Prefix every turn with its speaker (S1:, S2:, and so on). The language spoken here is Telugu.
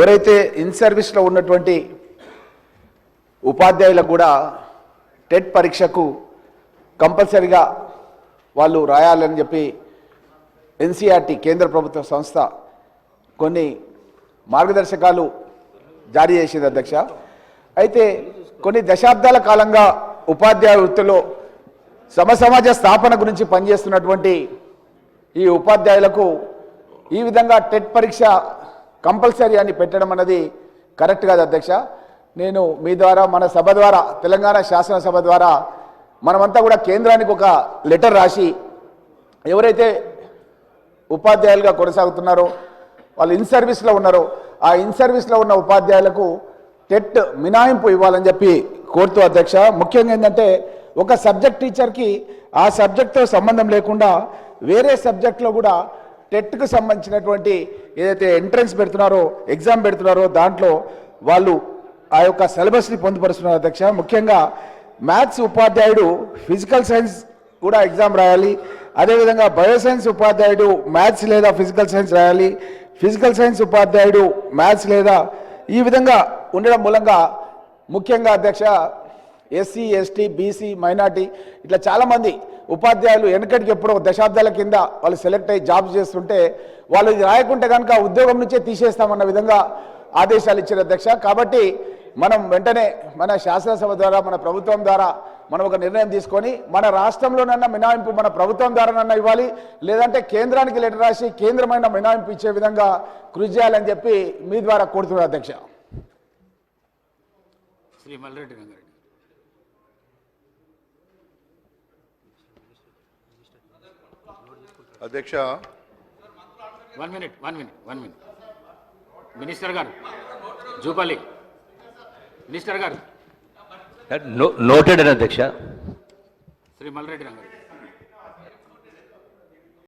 S1: ఎవరైతే ఇన్ సర్వీస్లో ఉన్నటువంటి ఉపాధ్యాయులకు కూడా టెట్ పరీక్షకు కంపల్సరిగా వాళ్ళు రాయాలని చెప్పి ఎన్సీఆర్టీ కేంద్ర ప్రభుత్వ సంస్థ కొన్ని మార్గదర్శకాలు జారీ చేసింది అధ్యక్ష. అయితే కొన్ని దశాబ్దాల కాలంగా ఉపాధ్యాయ వృత్తిలో సమసమాజ స్థాపన గురించి పనిచేస్తున్నటువంటి ఈ ఉపాధ్యాయులకు ఈ విధంగా టెట్ పరీక్ష కంపల్సరీ అని పెట్టడం అన్నది కరెక్ట్ కాదు అధ్యక్ష. నేను మీ ద్వారా మన సభ ద్వారా తెలంగాణ శాసనసభ ద్వారా మనమంతా కూడా కేంద్రానికి ఒక లెటర్ రాసి ఎవరైతే ఉపాధ్యాయులుగా కొనసాగుతున్నారో వాళ్ళు ఇన్ సర్వీస్లో ఉన్నారో ఆ ఇన్ సర్వీస్లో ఉన్న ఉపాధ్యాయులకు టెట్ మినహాయింపు ఇవ్వాలని చెప్పి కోరుతూ అధ్యక్ష. ముఖ్యంగా ఏంటంటే ఒక సబ్జెక్ట్ టీచర్కి ఆ సబ్జెక్ట్తో సంబంధం లేకుండా వేరే సబ్జెక్ట్లో కూడా టెట్కు సంబంధించినటువంటి ఏదైతే ఎంట్రన్స్ పెడుతున్నారో ఎగ్జామ్ పెడుతున్నారో దాంట్లో వాళ్ళు ఆ యొక్క సిలబస్ని పొందుపరుస్తున్నారు అధ్యక్ష. ముఖ్యంగా మ్యాథ్స్ ఉపాధ్యాయుడు ఫిజికల్ సైన్స్ కూడా ఎగ్జామ్ రాయాలి. అదేవిధంగా బయోసైన్స్ ఉపాధ్యాయుడు మ్యాథ్స్ లేదా ఫిజికల్ సైన్స్ రాయాలి. ఫిజికల్ సైన్స్ ఉపాధ్యాయుడు మ్యాథ్స్ లేదా ఈ విధంగా ఉండడం మూలంగా ముఖ్యంగా అధ్యక్ష ఎస్సీ ఎస్టీ బీసీ మైనార్టీ ఇట్లా చాలామంది ఉపాధ్యాయులు వెనకటికి ఎప్పుడో దశాబ్దాల కింద వాళ్ళు సెలెక్ట్ అయ్యి జాబ్స్ చేస్తుంటే వాళ్ళు ఇది రాయకుంటే కనుక ఉద్యోగం నుంచే తీసేస్తామన్న విధంగా ఆదేశాలు ఇచ్చారు అధ్యక్ష. కాబట్టి మనం వెంటనే మన శాసనసభ ద్వారా మన ప్రభుత్వం ద్వారా మనం ఒక నిర్ణయం తీసుకొని మన రాష్ట్రంలోనన్నా మినహాయింపు మన ప్రభుత్వం ద్వారానన్నా ఇవ్వాలి, లేదంటే కేంద్రానికి లెటర్ రాసి కేంద్రమైన మినహాయింపు ఇచ్చే విధంగా కృషి చేయాలని చెప్పి మీ ద్వారా కోరుతున్నారు అధ్యక్ష.
S2: శ్రీ మల్రెడ్డి రంగారెడ్డి.
S3: అధ్యక్ష,
S2: 1 minute. మినిస్టర్ గారు జూపల్లి మినిస్టర్ గారు
S4: నోటెడ్ అధ్యక్ష.
S2: శ్రీ మల్రెడ్డి రంగారెడ్డి.